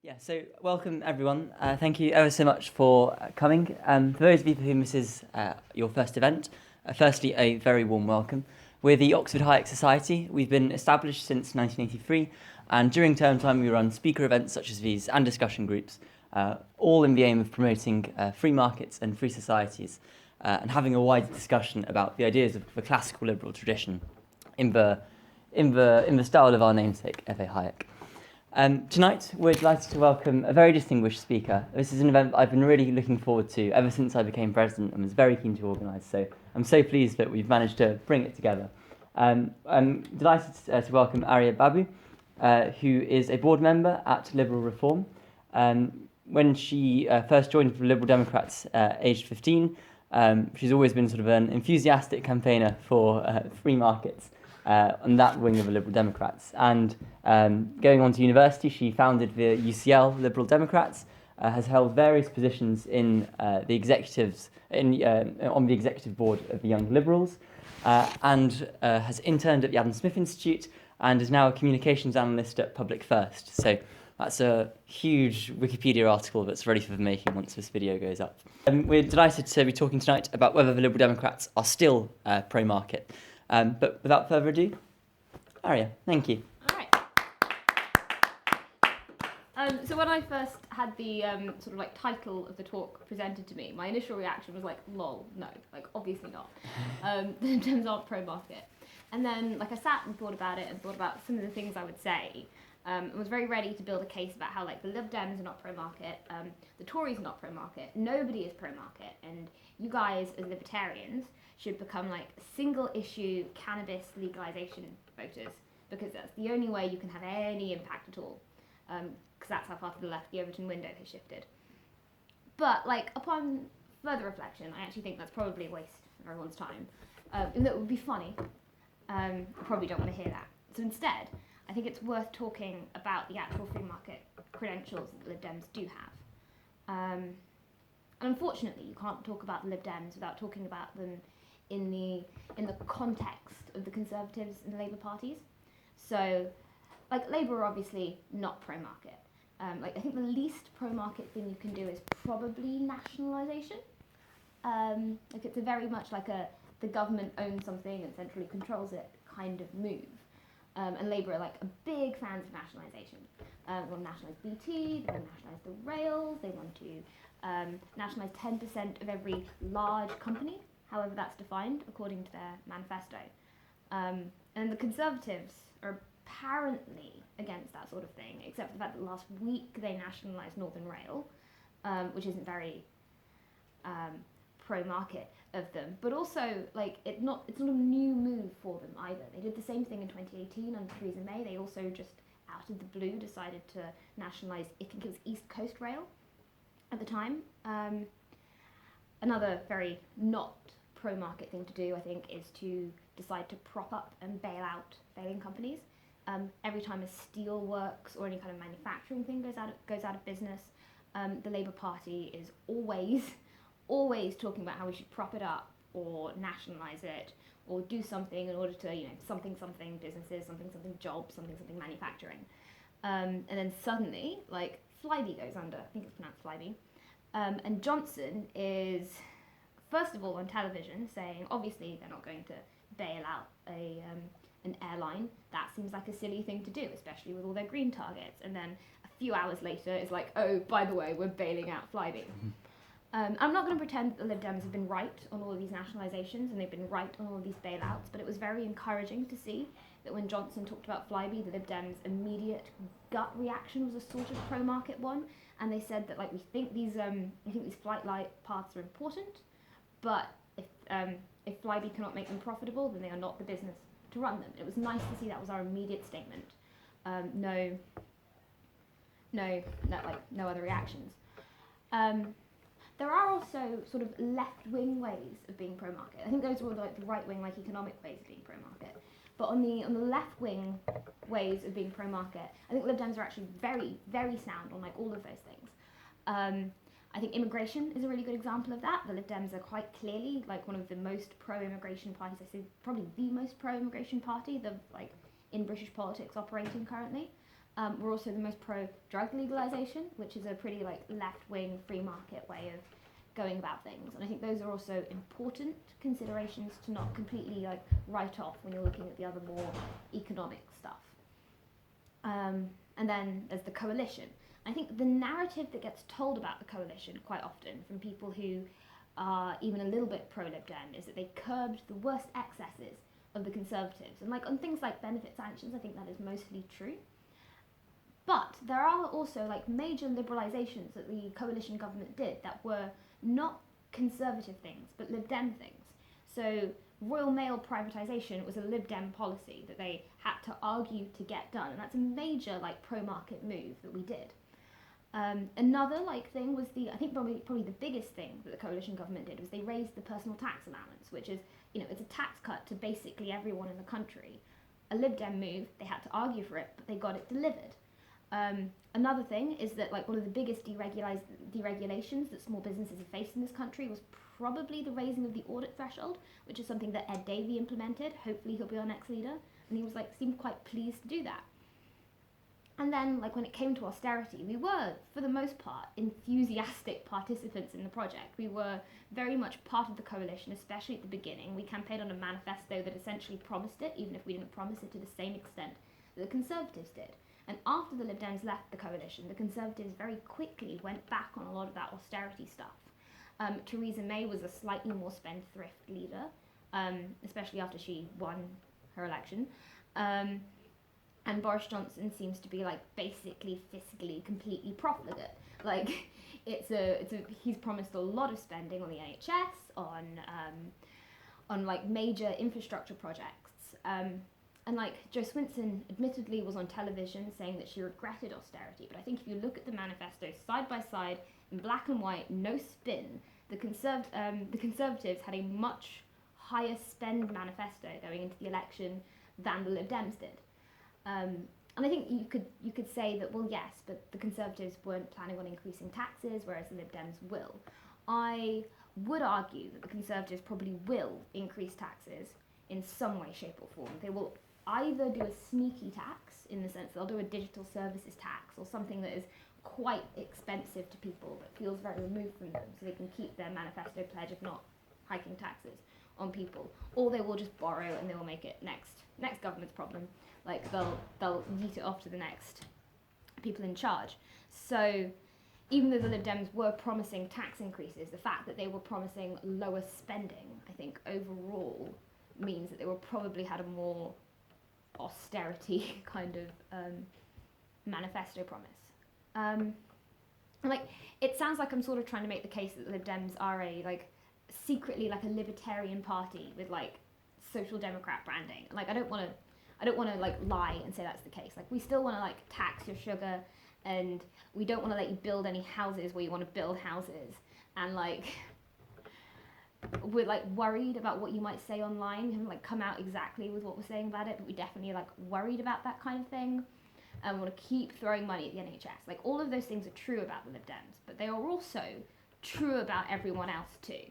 Yeah, so welcome everyone. Thank you ever so much for coming. For those of you for whom this is your first event, firstly, a very warm welcome. We're the Oxford Hayek Society. We've been established since 1983, and during term time we run speaker events such as these and discussion groups, all in the aim of promoting free markets and free societies, and having a wider discussion about the ideas of the classical liberal tradition in the style of our namesake, F.A. Hayek. Tonight, we're delighted to welcome a very distinguished speaker. This is an event that I've been really looking forward to ever since I became president and was very keen to organise, so I'm so pleased that we've managed to bring it together. I'm delighted to welcome Aria Babu, who is a board member at Liberal Reform. When she first joined the Liberal Democrats aged 15, she's always been sort of an enthusiastic campaigner for free markets. On that wing of the Liberal Democrats. And going on to university, she founded the UCL Liberal Democrats, has held various positions in the executives on the executive board of the Young Liberals, and has interned at the Adam Smith Institute and is now a Communications Analyst at Public First. So that's a huge Wikipedia article that's ready for the making once this video goes up. We're delighted to be talking tonight about whether the Liberal Democrats are still pro-market. But without further ado, Aria, thank you. All right. So when I first had the sort of like title of the talk presented to me, my initial reaction was like, lol, no, like obviously not. The Lib Dems aren't pro-market. And then like I sat and thought about it and thought about some of the things I would say, and was very ready to build a case about how like the Lib Dems are not pro-market, the Tories are not pro-market, nobody is pro-market, and you guys as libertarians should become like single issue cannabis legalization voters, because that's the only way you can have any impact at all, because that's how far to the left the Overton window has shifted. But like upon further reflection, I actually think that's probably a waste of everyone's time, and that would be funny. I probably don't want to hear that. So instead, I think it's worth talking about the actual free market credentials that the Lib Dems do have. And unfortunately, you can't talk about the Lib Dems without talking about them in the context of the Conservatives and the Labour parties. So, like, Labour are obviously not pro-market. Like, I think the least pro-market thing you can do is probably nationalisation. Like, it's a very much like the government owns something and centrally controls it kind of move. And Labour are like a big fans of nationalisation. They want to nationalise BT, they want to nationalise the rails, they want to nationalise 10% of every large company, however that's defined according to their manifesto. And the Conservatives are apparently against that sort of thing, except for the fact that last week they nationalised Northern Rail, which isn't very pro-market of them, but also like it's not a new move for them either. They did the same thing in 2018 under Theresa May. They also just out of the blue decided to nationalise, I think it was East Coast Rail at the time. Another very not pro-market thing to do, I think, is to decide to prop up and bail out failing companies. Every time a steel works or any kind of manufacturing thing goes out of business, the Labour Party is always talking about how we should prop it up or nationalise it or do something in order to, something businesses, something jobs, something manufacturing. And then suddenly, like, Flybe goes under, I think it's pronounced Flybe, and Johnson is, first of all, on television saying, obviously they're not going to bail out an airline. That seems like a silly thing to do, especially with all their green targets. And then a few hours later, it's like, oh, by the way, we're bailing out Flybe. I'm not going to pretend that the Lib Dems have been right on all of these nationalisations and they've been right on all of these bailouts, but it was very encouraging to see that when Johnson talked about Flybe, the Lib Dems' immediate gut reaction was a sort of pro-market one, and they said that like we think these flight light paths are important, but if Flybe cannot make them profitable, then they are not the business to run them. It was nice to see that was our immediate statement. No other reactions. There are also sort of left-wing ways of being pro-market. I think those were like the right-wing, like economic ways of being pro-market. But on the left-wing ways of being pro-market, I think Lib Dems are actually very, very sound on like all of those things. I think immigration is a really good example of that. The Lib Dems are quite clearly like one of the most pro-immigration parties. I say probably the most pro-immigration party in British politics operating currently. We're also the most pro-drug legalization, which is a pretty like left-wing free market way of going about things. And I think those are also important considerations to not completely like write off when you're looking at the other more economic stuff. And then there's the coalition. I think the narrative that gets told about the coalition quite often from people who are even a little bit pro-Lib Dem is that they curbed the worst excesses of the Conservatives. And like on things like benefit sanctions, I think that is mostly true. But there are also like major liberalisations that the coalition government did that were not Conservative things, but Lib Dem things. So Royal Mail privatisation was a Lib Dem policy that they had to argue to get done, and that's a major like pro-market move that we did. Another like thing was I think probably the biggest thing that the coalition government did was they raised the personal tax allowance, which is, it's a tax cut to basically everyone in the country. A Lib Dem move, they had to argue for it, but they got it delivered. Another thing is that like one of the biggest deregulations that small businesses have faced in this country was probably the raising of the audit threshold, which is something that Ed Davey implemented. Hopefully he'll be our next leader. And he was seemed quite pleased to do that. And then when it came to austerity, we were, for the most part, enthusiastic participants in the project. We were very much part of the coalition, especially at the beginning. We campaigned on a manifesto that essentially promised it, even if we didn't promise it to the same extent that the Conservatives did. And after the Lib Dems left the coalition, the Conservatives very quickly went back on a lot of that austerity stuff. Theresa May was a slightly more spendthrift leader, especially after she won her election. And Boris Johnson seems to be basically fiscally completely profligate. He's promised a lot of spending on the NHS, on major infrastructure projects. And Jo Swinson admittedly was on television saying that she regretted austerity, but I think if you look at the manifestos side by side in black and white, no spin, the Conservatives had a much higher spend manifesto going into the election than the Lib Dems did. And I think you could say that, well, yes, but the Conservatives weren't planning on increasing taxes, whereas the Lib Dems will. I would argue that the Conservatives probably will increase taxes in some way, shape or form. They will either do a sneaky tax, in the sense they'll do a digital services tax, or something that is quite expensive to people but feels very removed from them, so they can keep their manifesto pledge of not hiking taxes on people. Or they will just borrow and they will make it next government's problem. They'll yeet it off to the next people in charge. So even though the Lib Dems were promising tax increases, the fact that they were promising lower spending, I think overall means that they were probably had a more austerity kind of manifesto promise. It sounds like I'm sort of trying to make the case that the Lib Dems are secretly a libertarian party with social democrat branding. I don't want to lie and say that's the case. We still want to tax your sugar, and we don't want to let you build any houses where you want to build houses, and we're worried about what you might say online. We haven't come out exactly with what we're saying about it, but we definitely worried about that kind of thing. And we want to keep throwing money at the NHS. All of those things are true about the Lib Dems, but they are also true about everyone else too.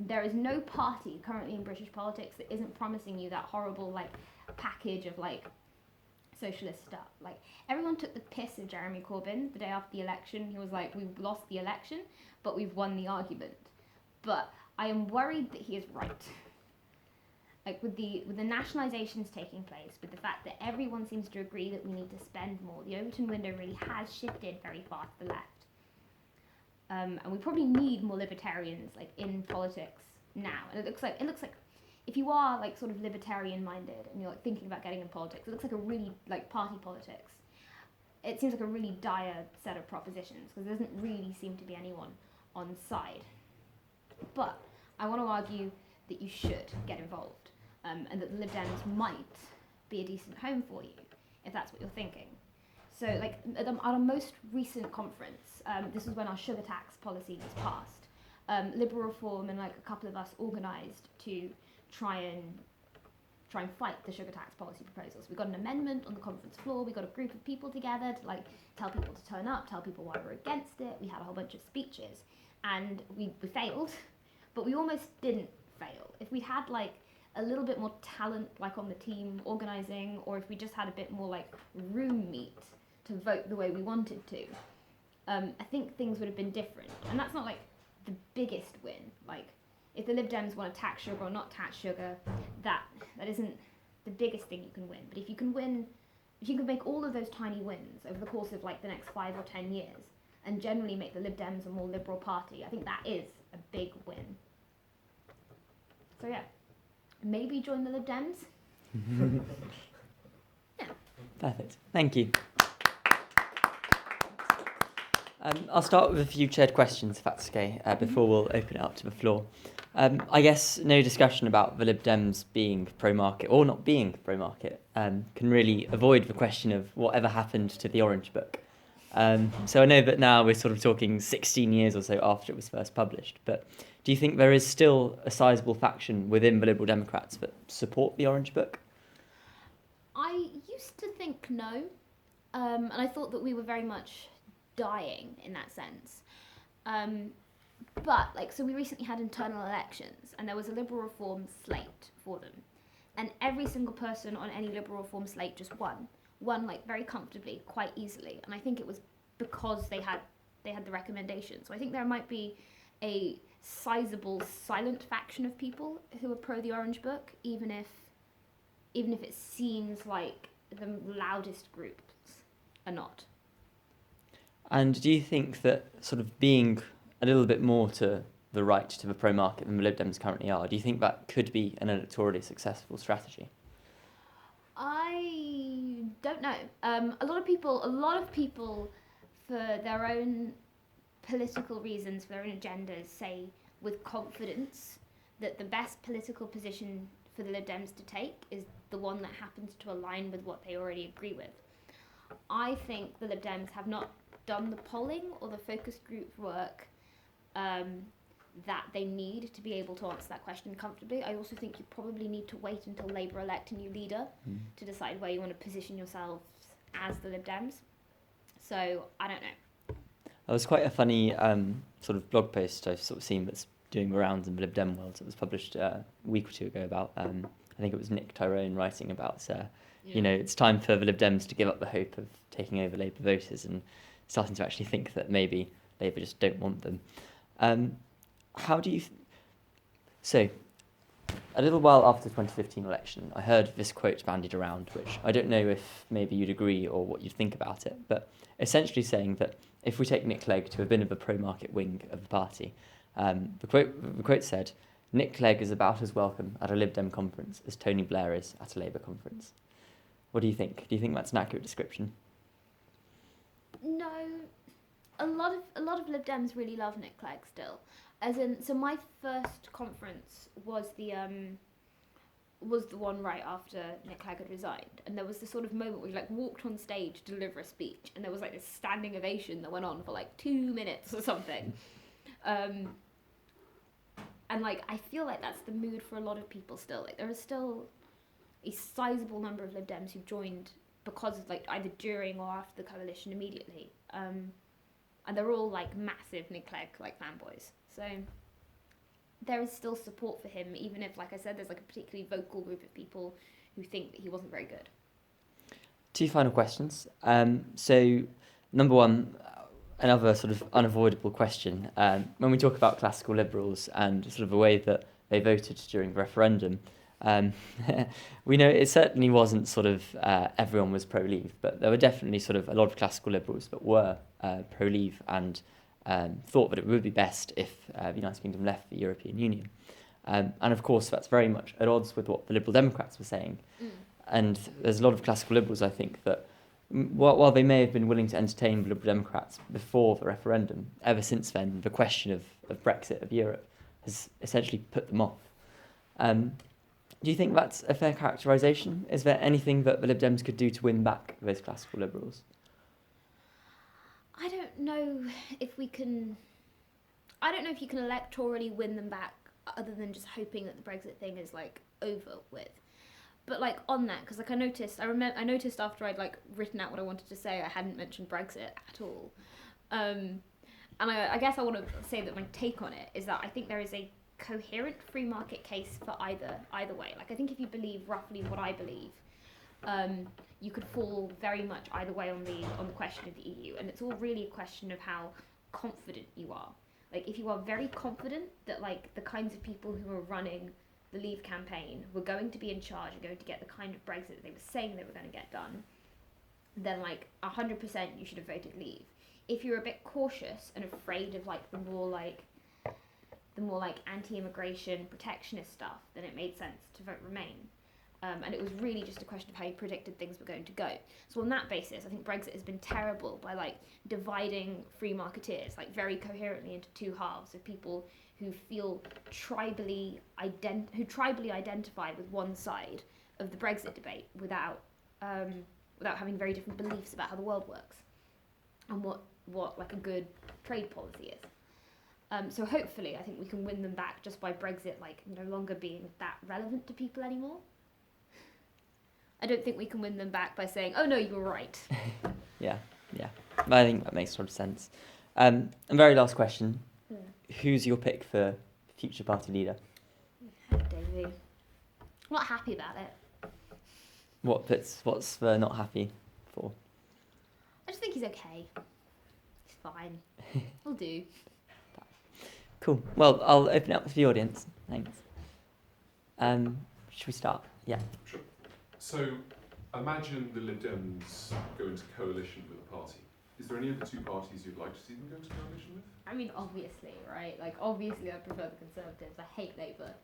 There is no party currently in British politics that isn't promising you that horrible package of socialist stuff. Everyone took the piss of Jeremy Corbyn the day after the election. He was we've lost the election, but we've won the argument. But I am worried that he is right. With the nationalisations taking place, with the fact that everyone seems to agree that we need to spend more, the Overton window really has shifted very far to the left. And we probably need more libertarians in politics now. And it looks like if you are sort of libertarian minded and you're thinking about getting in politics, it looks like a really party politics. It seems like a really dire set of propositions because there doesn't really seem to be anyone on side. But I want to argue that you should get involved, and that the Lib Dems might be a decent home for you if that's what you're thinking. So at our most recent conference, this was when our sugar tax policy was passed. Liberal Reform and a couple of us organised to try and fight the sugar tax policy proposals. We got an amendment on the conference floor. We got a group of people together to tell people to turn up, tell people why we're against it. We had a whole bunch of speeches, and we failed, but we almost didn't fail. If we'd had a little bit more talent, like on the team organising, or if we just had a bit more like room meat to vote the way we wanted to, I think things would have been different. And that's not like the biggest win. Like if the Lib Dems want to tax sugar or not tax sugar, that isn't the biggest thing you can win. But if you can make all of those tiny wins over the course of like the next 5 or 10 years, and generally make the Lib Dems a more liberal party, I think that is a big win. So yeah, maybe join the Lib Dems. Yeah. Perfect. Thank you. I'll start with a few chaired questions, if that's okay, before we'll open it up to the floor. I guess no discussion about the Lib Dems being pro-market or not being pro-market can really avoid the question of whatever happened to the Orange Book. So I know that now we're sort of talking 16 years or so after it was first published, but do you think there is still a sizable faction within the Liberal Democrats that support the Orange Book? I used to think no, and I thought that we were very much dying in that sense. But so we recently had internal elections, and there was a Liberal Reform slate for them, and every single person on any Liberal Reform slate just won like very comfortably, quite easily, and I think it was because they had the recommendation. So I think there might be a sizable silent faction of people who are pro the Orange Book, even if it seems like the loudest groups are not. And do you think that sort of being a little bit more to the right to the pro-market than the Lib Dems currently are, do you think that could be an electorally successful strategy? I don't know. A lot of people, for their own political reasons, for their own agendas, say with confidence that the best political position for the Lib Dems to take is the one that happens to align with what they already agree with. I think the Lib Dems have not done the polling or the focus group work that they need to be able to answer that question comfortably. I also think you probably need to wait until Labour elect a new leader to decide where you want to position yourselves as the Lib Dems. So I don't know. That was quite a funny sort of blog post I've sort of seen that's doing the rounds in the Lib Dem world. It was published a week or two ago about, I think it was Nick Tyrone writing about, it's time for the Lib Dems to give up the hope of taking over Labour voters and starting to actually think that maybe Labour just don't want them. How do you... So, a little while after the 2015 election, I heard this quote bandied around, which I don't know if maybe you'd agree or what you'd think about it, but essentially saying that if we take Nick Clegg to a bit of a pro-market wing of the party, the quote said, "Nick Clegg is about as welcome at a Lib Dem conference as Tony Blair is at a Labour conference." What do you think? Do you think that's an accurate description? No, a lot of Lib Dems really love Nick Clegg still. As in, so my first conference was the one right after Nick Clegg had resigned, and there was this sort of moment where he walked on stage to deliver a speech, and there was this standing ovation that went on for 2 minutes or something. And I feel like that's the mood for a lot of people still. There is still a sizable number of Lib Dems who joined because of either during or after the coalition immediately. And they're all massive Nick Clegg fanboys. So there is still support for him, even if, like I said, there's a particularly vocal group of people who think that he wasn't very good. 2 final questions. So number one, another sort of unavoidable question. When we talk about classical liberals and sort of the way that they voted during the referendum, we know it certainly wasn't sort of everyone was pro-Leave, but there were definitely sort of a lot of classical liberals that were pro-Leave and thought that it would be best if the United Kingdom left the European Union. And of course, that's very much at odds with what the Liberal Democrats were saying. And there's a lot of classical liberals, I think, that while they may have been willing to entertain the Liberal Democrats before the referendum, ever since then, the question of Brexit, of Europe, has essentially put them off. Do you think that's a fair characterisation? Is there anything that the Lib Dems could do to win back those classical liberals? I don't know if you can electorally win them back other than just hoping that the Brexit thing is over with. But on that, because I noticed after I'd written out what I wanted to say, I hadn't mentioned Brexit at all. And I guess I want to say that my take on it is that I think there is a coherent free market case for either way. Like I think if you believe roughly what I believe, you could fall very much either way on the question of the EU, and it's all really a question of how confident you are. Like if you are very confident that like the kinds of people who are running the Leave campaign were going to be in charge and going to get the kind of Brexit that they were saying they were going to get done, then like 100% you should have voted Leave. If you're a bit cautious and afraid of like the more like anti-immigration protectionist stuff, then it made sense to vote Remain. And it was really just a question of how you predicted things were going to go. So on that basis, I think Brexit has been terrible by like dividing free marketeers like very coherently into two halves of people who feel tribally identify with one side of the Brexit debate without having very different beliefs about how the world works and what like a good trade policy is. So hopefully, I think we can win them back just by Brexit like no longer being that relevant to people anymore. I don't think we can win them back by saying, "Oh no, you were right." Yeah. I think that makes sort of sense. And very last question: who's your pick for future party leader? Davey, I'm not happy about it. What's the not happy for? I just think he's okay. He's fine. He'll do. Cool. Well, I'll open it up to the audience. Thanks. Should we start? Yeah. Sure. So, imagine the Lib Dems go into coalition with a party. Is there any of the two parties you'd like to see them go into coalition with? I mean, obviously, right? Like, obviously, I prefer the Conservatives. I hate Labour.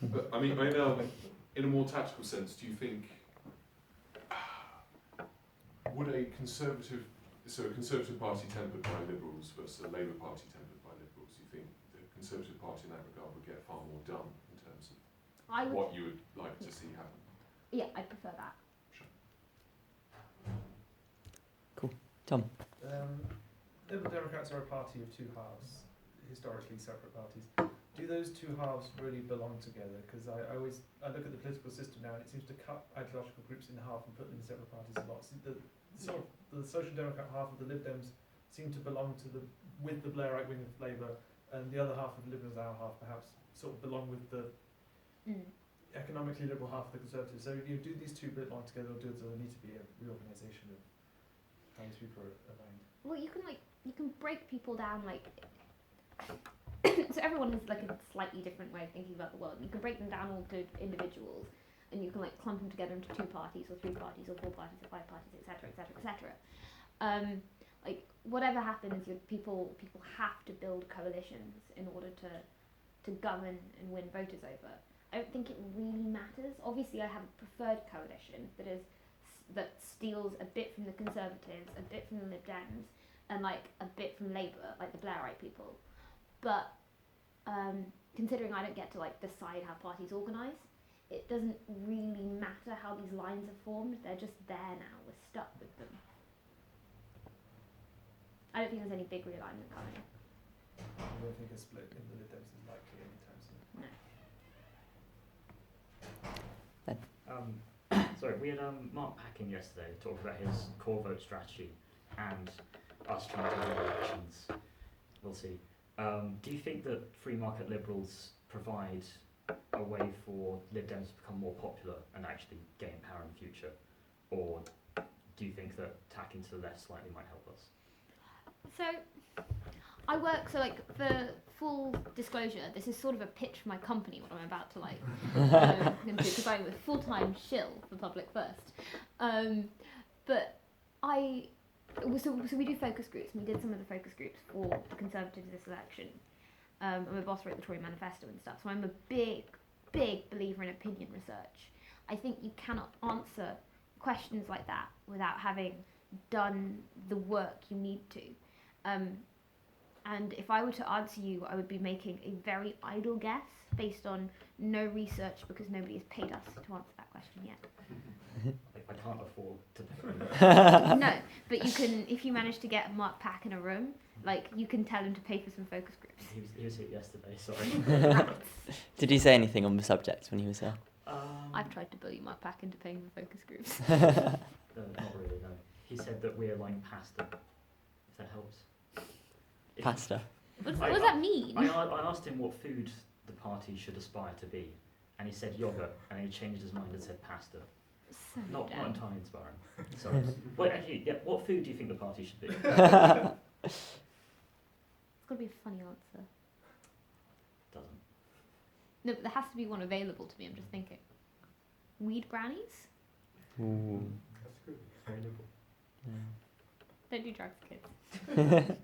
But I mean, in a more tactical sense, do you think would a Conservative party tempered by Liberals versus a Labour party tempered by Liberals? Do you think the Conservative Party in that regard would get far more done in terms of what you would like to see happen? Yeah, I prefer that. Sure. Cool. Tom. Liberal Democrats are a party of two halves, historically separate parties. Do those two halves really belong together? Because I look at the political system now and it seems to cut ideological groups in half and put them in separate parties a lot. So the Social Democrat half of the Lib Dems seem to belong to with the Blairite wing of Labour, and the other half of the Liberals, our half, perhaps sort of belong with the economically liberal half of the Conservatives. So do these two belong together, or does there need to be a reorganisation of how these people are aligned? Well, you can break people down like. So everyone has like a slightly different way of thinking about the world. You can break them down all to individuals, and you can like clump them together into two parties, or three parties, or four parties, or five parties, etc., etc., etc. Like whatever happens, people have to build coalitions in order to govern and win voters over. I don't think it really matters. Obviously, I have a preferred coalition that steals a bit from the Conservatives, a bit from the Lib Dems, and like a bit from Labour, like the Blairite people. But considering I don't get to like decide how parties organise, it doesn't really matter how these lines are formed. They're just there now. We're stuck with them. I don't think there's any big realignment coming. I don't think a split in the Lib Dems is likely anytime soon. No. Sorry, we had Mark Packin yesterday talk about his core vote strategy and us trying to win elections. We'll see. Do you think that free market liberals provide a way for Lib Dems to become more popular and actually gain power in the future? Or do you think that tacking to the left slightly might help us? So, I work, so like, for full disclosure, this is sort of a pitch for my company, what I'm about to like, because I'm a full-time shill for Public First. So we do focus groups, and we did some of the focus groups for the Conservatives this election. And my boss wrote the Tory manifesto and stuff, so I'm a big believer in opinion research. I think you cannot answer questions like that without having done the work you need to. And if I were to answer you, I would be making a very idle guess based on no research, because nobody has paid us to answer that question yet. I can't afford to pay. No, but you can, if you manage to get Mark Pack in a room, like, you can tell him to pay for some focus groups. He was here yesterday, sorry. Did he say anything on the subject when he was there? I've tried to bully Mark Pack into paying for focus groups. Not really, no. He said that we're like pasta, if that helps. Pasta? What does that mean? I asked him what food the party should aspire to be, and he said yogurt, and he changed his mind and said pasta. So Not dumb. entirely inspiring. Sorry. Wait, actually, yeah, what food do you think the party should be? It's got to be a funny answer. Doesn't. No, but there has to be one available to me. I'm just thinking. Weed brownies? Ooh. That's good. Very liberal. Don't do drugs, kids.